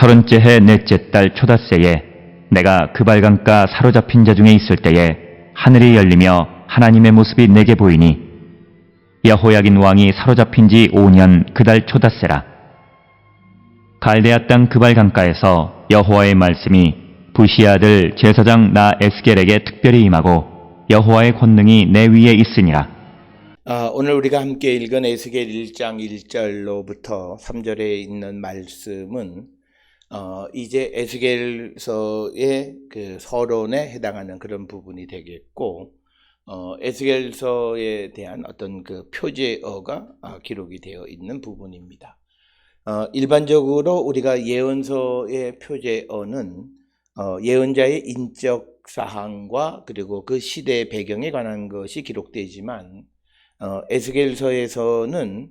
30째 해 넷째 달 초닷새에 내가 그발강가 사로잡힌 자 중에 있을 때에 하늘이 열리며 하나님의 모습이 내게 보이니 여호야긴 왕이 사로잡힌 지 5년 그달 초닷새라. 갈대아 땅 그발강가에서 여호와의 말씀이 부시의 아들 제사장 나 에스겔에게 특별히 임하고 여호와의 권능이 내 위에 있으니라. 오늘 우리가 함께 읽은 에스겔 1장 1절로부터 3절에 있는 말씀은 이제 에스겔서의 그 서론에 해당하는 그런 부분이 되겠고, 에스겔서에 대한 어떤 그 표제어가 기록이 되어 있는 부분입니다. 일반적으로 우리가 예언서의 표제어는 예언자의 인적 사항과 그리고 그 시대의 배경에 관한 것이 기록되지만, 에스겔서에서는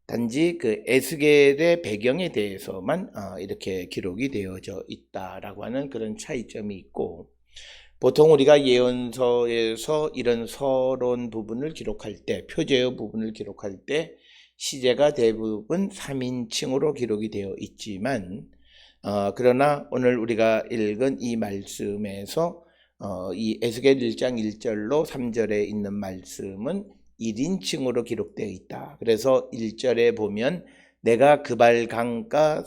단지 그 에스겔의 배경에 대해서만 이렇게 기록이 되어져 있다라고 하는 그런 차이점이 있고, 보통 우리가 예언서에서 이런 서론 부분을 기록할 때, 표제어 부분을 기록할 때 시제가 대부분 3인칭으로 기록이 되어 있지만, 그러나 오늘 우리가 읽은 이 말씀에서 이 에스겔 1장 1절로 3절에 있는 말씀은 1인칭으로 기록되어 있다. 그래서 1절에 보면 내가 그발강가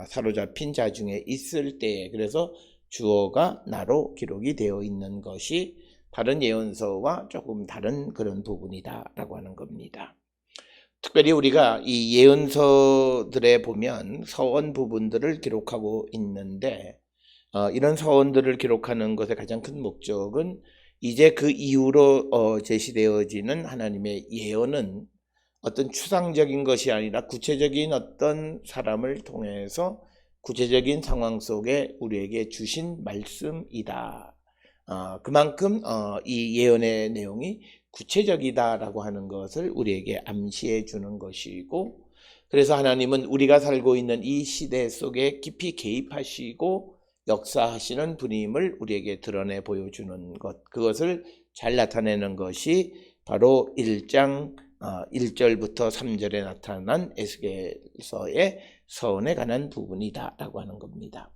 사로잡힌 자 중에 있을 때에, 그래서 주어가 나로 기록이 되어 있는 것이 다른 예언서와 조금 다른 그런 부분이다 라고 하는 겁니다. 특별히 우리가 이 예언서들에 보면 서원 부분들을 기록하고 있는데, 이런 서원들을 기록하는 것의 가장 큰 목적은 이제 그 이후로 제시되어지는 하나님의 예언은 어떤 추상적인 것이 아니라 구체적인 어떤 사람을 통해서 구체적인 상황 속에 우리에게 주신 말씀이다. 그만큼 이 예언의 내용이 구체적이다라고 하는 것을 우리에게 암시해 주는 것이고, 그래서 하나님은 우리가 살고 있는 이 시대 속에 깊이 개입하시고 역사하시는 분임을 우리에게 드러내 보여주는 것, 그것을 잘 나타내는 것이 바로 1장 1절부터 3절에 나타난 에스겔서의 서원에 관한 부분이다 라고 하는 겁니다.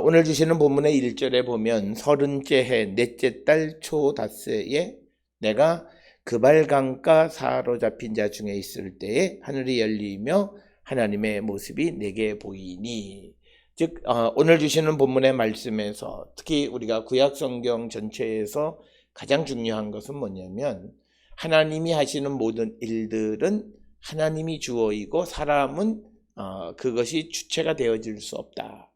오늘 주시는 본문의 1절에 보면 30째 해 넷째 달 초닷새에 내가 그발강가 사로잡힌 자 중에 있을 때에 하늘이 열리며 하나님의 모습이 내게 보이니, 즉 오늘 주시는 본문의 말씀에서 특히 우리가 구약 성경 전체에서 가장 중요한 것은 뭐냐면, 하나님이 하시는 모든 일들은 하나님이 주어이고 사람은 그것이 주체가 되어질 수 없다.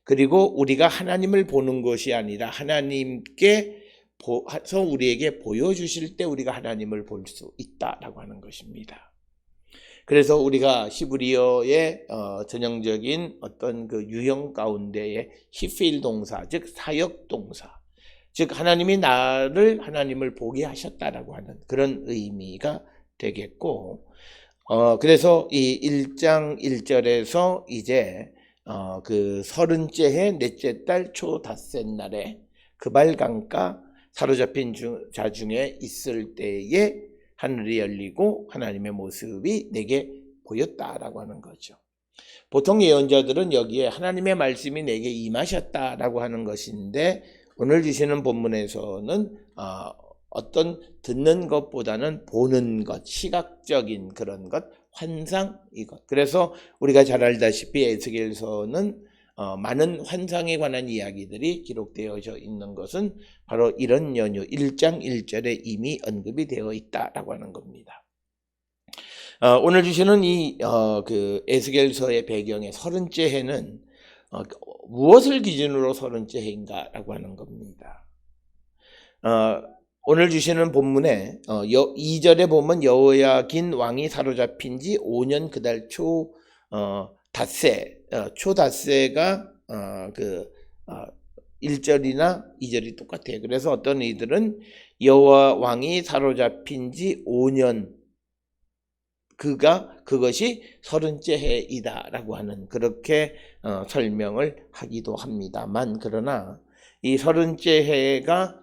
그리고 우리가 하나님을 보는 것이 아니라 하나님께 서 우리에게 보여주실 때 우리가 하나님을 볼 수 있다라고 하는 것입니다. 그래서 우리가 히브리어의 전형적인 어떤 그 유형 가운데에 히필 동사, 즉 사역 동사, 즉 하나님이 나를 하나님을 보게 하셨다라고 하는 그런 의미가 되겠고, 그래서 이 1장 1절에서 이제 그 30째 해 넷째 달 초닷새 날에 그발강가 사로잡힌 자 중에 있을 때에 하늘이 열리고 하나님의 모습이 내게 보였다라고 하는 거죠. 보통 예언자들은 여기에 하나님의 말씀이 내게 임하셨다라고 하는 것인데, 오늘 주시는 본문에서는 어떤 듣는 것보다는 보는 것, 시각적인 그런 것, 환상 이것. 그래서 우리가 잘 알다시피 에스겔서는 많은 환상에 관한 이야기들이 기록되어져 있는 것은 바로 이런 연유 1장 1절에 이미 언급이 되어 있다라고 하는 겁니다. 오늘 주시는 이 그 에스겔서의 배경의 30째 해는 무엇을 기준으로 30째 해인가라고 하는 겁니다. 오늘 주시는 본문에 2절에 보면 여호야긴 왕이 사로잡힌 지 5년 그달 닷새, 초닷새가 1절이나 2절이 똑같아요. 그래서 어떤 이들은 여호와 왕이 사로잡힌 지 5년, 그것이 30째 해이다라고 하는 그렇게 설명을 하기도 합니다만, 그러나 이 30째 해가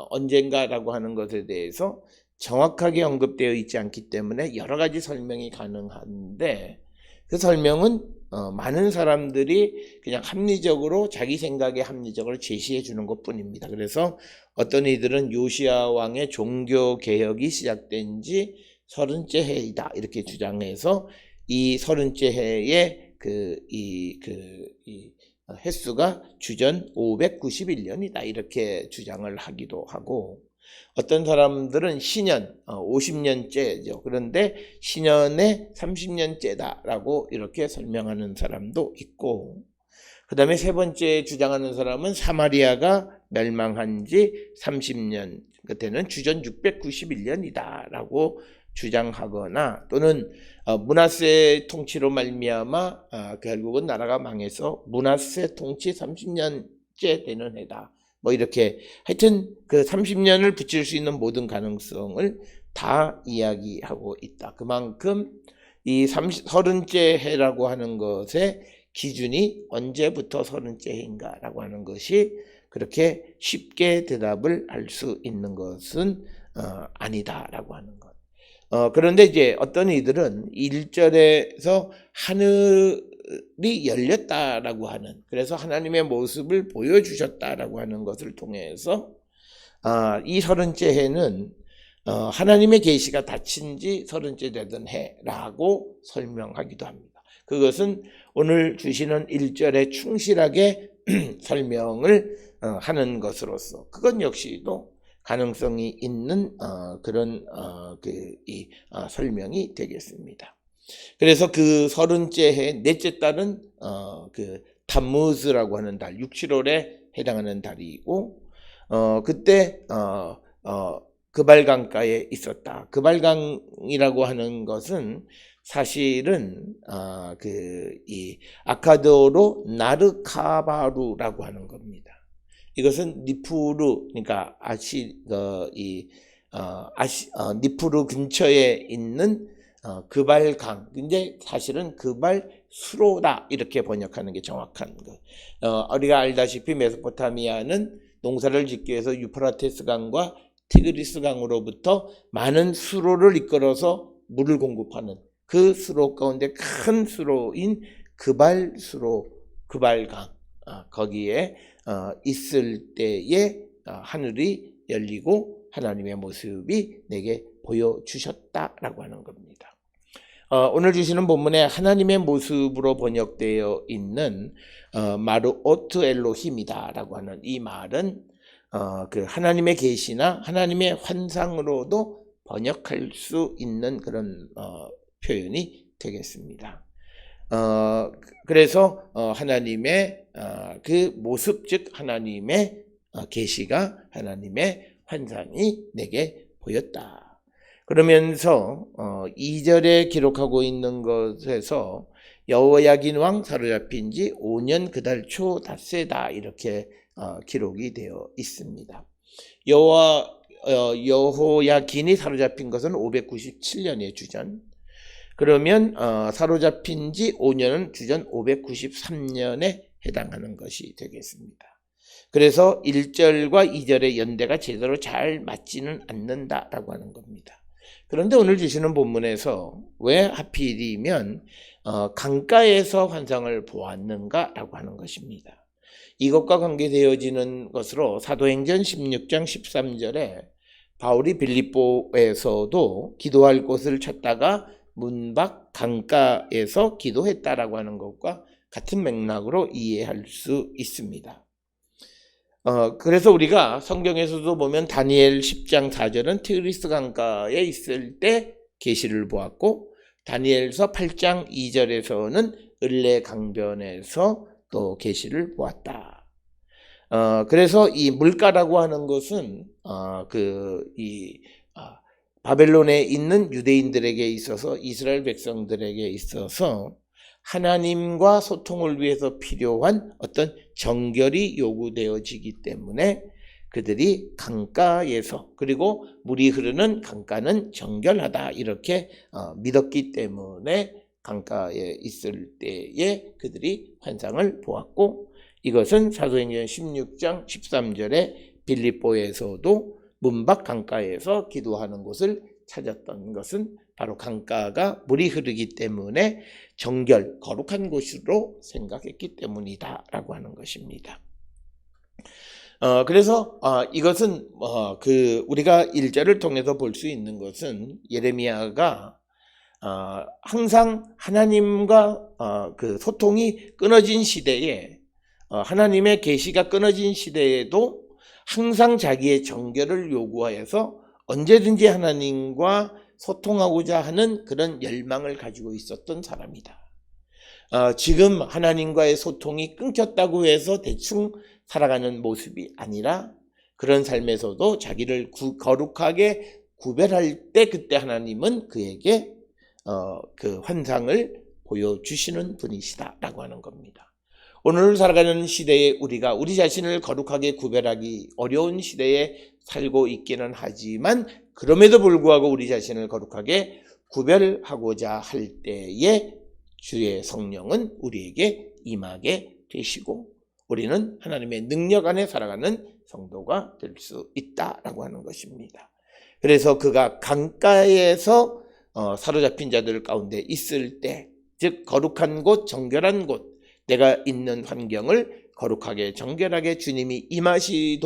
언젠가라고 하는 것에 대해서 정확하게 언급되어 있지 않기 때문에 여러 가지 설명이 가능한데, 그 설명은 많은 사람들이 그냥 합리적으로 자기 생각의 합리적으로 제시해 주는 것 뿐입니다. 그래서 어떤 이들은 요시야 왕의 종교 개혁이 시작된 지 30째 해이다 이렇게 주장해서 이 30째 해의 횟수가 주전 591년이다 이렇게 주장을 하기도 하고, 어떤 사람들은 신년 50년째죠. 그런데 신년의 30년째다라고 이렇게 설명하는 사람도 있고, 그 다음에 세 번째 주장하는 사람은 사마리아가 멸망한 지 30년, 그때는 주전 691년이다라고 주장하거나, 또는 므낫세 통치로 말미암아 결국은 나라가 망해서 므낫세 통치 30년째 되는 해다. 뭐 이렇게 하여튼 그 30년을 붙일 수 있는 모든 가능성을 다 이야기하고 있다. 그만큼 이 30째 해라고 하는 것의 기준이 언제부터 30째 해인가라고 하는 것이 그렇게 쉽게 대답을 할 수 있는 것은 아니다라고 하는 것. 그런데 이제 어떤 이들은 1절에서 하늘이 열렸다라고 하는, 그래서 하나님의 모습을 보여주셨다라고 하는 것을 통해서 이 30째 해는 하나님의 계시가 닫힌 지 30째 되던 해라고 설명하기도 합니다. 그것은 오늘 주시는 1절에 충실하게 설명을 하는 것으로서 그것 역시도 가능성이 있는 그런 설명이 되겠습니다. 그래서 그 30째 해 넷째 달은 그 담무즈라고 하는 달, 6, 7월에 해당하는 달이고, 그때 그발강가에 있었다. 그발강이라고 하는 것은 사실은 이 아카드어로 나르카바루라고 하는 겁니다. 이것은 니푸르, 그러니까 니푸르 근처에 있는 그발강, 근데 사실은 그발수로다 이렇게 번역하는 게 정확한 거. 우리가 알다시피 메소포타미아는 농사를 짓기 위해서 유프라테스 강과 티그리스 강으로부터 많은 수로를 이끌어서 물을 공급하는 그 수로 가운데 큰 수로인 그발수로, 그발강, 거기에 있을 때에 하늘이 열리고 하나님의 모습이 내게 보여주셨다라고 하는 겁니다. 오늘 주시는 본문에 하나님의 모습으로 번역되어 있는 마르오트 엘로힘이다라고 하는 이 말은 그 하나님의 계시나 하나님의 환상으로도 번역할 수 있는 그런 표현이 되겠습니다. 그래서 하나님의 그 모습, 즉 하나님의 계시가, 하나님의 환상이 내게 보였다. 그러면서 2절에 기록하고 있는 것에서 여호야긴 왕 사로잡힌 지 5년 그달 초 닷새다 이렇게 기록이 되어 있습니다. 여호야긴이 사로잡힌 것은 597년의 주전, 그러면 사로잡힌 지 5년은 주전 593년에 해당하는 것이 되겠습니다. 그래서 1절과 2절의 연대가 제대로 잘 맞지는 않는다라고 하는 겁니다. 그런데 오늘 주시는 본문에서 왜 하필이면 강가에서 환상을 보았는가라고 하는 것입니다. 이것과 관계되어지는 것으로 사도행전 16장 13절에 바울이 빌립보에서도 기도할 곳을 찾다가 문 밖 강가에서 기도했다라고 하는 것과 같은 맥락으로 이해할 수 있습니다. 그래서 우리가 성경에서도 보면 다니엘 10장 4절은 티그리스 강가에 있을 때 계시를 보았고, 다니엘서 8장 2절에서는 을레 강변에서 또 계시를 보았다. 그래서 이 물가라고 하는 것은 바벨론에 있는 유대인들에게 있어서, 이스라엘 백성들에게 있어서 하나님과 소통을 위해서 필요한 어떤 정결이 요구되어지기 때문에 그들이 강가에서, 그리고 물이 흐르는 강가는 정결하다 이렇게 믿었기 때문에 강가에 있을 때에 그들이 환상을 보았고, 이것은 사도행전 16장 13절에 빌립보에서도 문 밖 강가에서 기도하는 곳을 찾았던 것은 바로 강가가 물이 흐르기 때문에 정결, 거룩한 곳으로 생각했기 때문이다라고 하는 것입니다. 그래서 이것은 우리가 1절을 통해서 볼 수 있는 것은 예레미야가 항상 하나님과 그 소통이 끊어진 시대에 하나님의 계시가 끊어진 시대에도 항상 자기의 정결을 요구하여서 언제든지 하나님과 소통하고자 하는 그런 열망을 가지고 있었던 사람이다. 지금 하나님과의 소통이 끊겼다고 해서 대충 살아가는 모습이 아니라 그런 삶에서도 자기를 거룩하게 구별할 때 그때 하나님은 그에게 그 환상을 보여주시는 분이시다라고 하는 겁니다. 오늘 살아가는 시대에 우리가 우리 자신을 거룩하게 구별하기 어려운 시대에 살고 있기는 하지만 그럼에도 불구하고 우리 자신을 거룩하게 구별하고자 할 때에 주의 성령은 우리에게 임하게 되시고 우리는 하나님의 능력 안에 살아가는 성도가 될 수 있다라고 하는 것입니다. 그래서 그가 강가에서 사로잡힌 자들 가운데 있을 때, 즉 거룩한 곳, 정결한 곳, 내가 있는 환경을 거룩하게 정결하게 주님이 임하실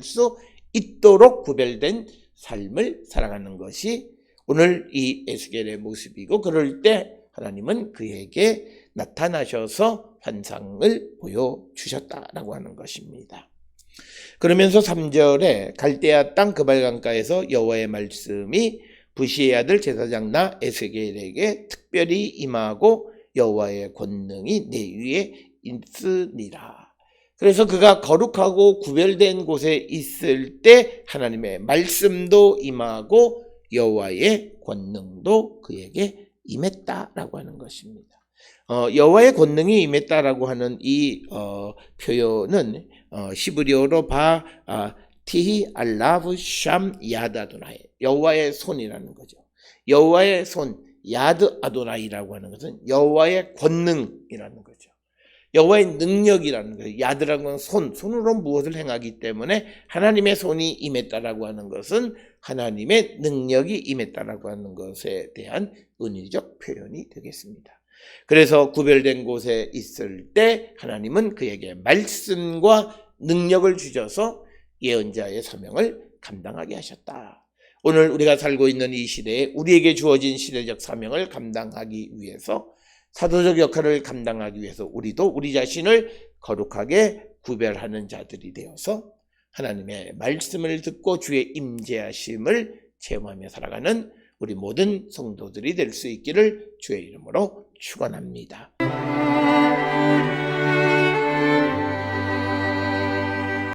수 있도록 구별된 삶을 살아가는 것이 오늘 이 에스겔의 모습이고, 그럴 때 하나님은 그에게 나타나셔서 환상을 보여주셨다라고 하는 것입니다. 그러면서 3절에 갈대아 땅 그발강가에서 여호와의 말씀이 부시의 아들 제사장 에스겔에게 특별히 임하고 여호와의 권능이 내 위에 있으니라. 그래서 그가 거룩하고 구별된 곳에 있을 때 하나님의 말씀도 임하고 여호와의 권능도 그에게 임했다라고 하는 것입니다. 여호와의 권능이 임했다라고 하는 이 표현은 히브리어로 티히 알라브 샴 야드 아도나이, 여호와의 손이라는 거죠. 여호와의 손, 야드 아도나이라고 하는 것은 여호와의 권능이라는 거죠. 여호와의 능력이라는 거예요. 야드라는 건 손으로 무엇을 행하기 때문에 하나님의 손이 임했다라고 하는 것은 하나님의 능력이 임했다라고 하는 것에 대한 은유적 표현이 되겠습니다. 그래서 구별된 곳에 있을 때 하나님은 그에게 말씀과 능력을 주셔서 예언자의 사명을 감당하게 하셨다. 오늘 우리가 살고 있는 이 시대에 우리에게 주어진 시대적 사명을 감당하기 위해서, 사도적 역할을 감당하기 위해서 우리도 우리 자신을 거룩하게 구별하는 자들이 되어서 하나님의 말씀을 듣고 주의 임재하심을 체험하며 살아가는 우리 모든 성도들이 될 수 있기를 주의 이름으로 축원합니다.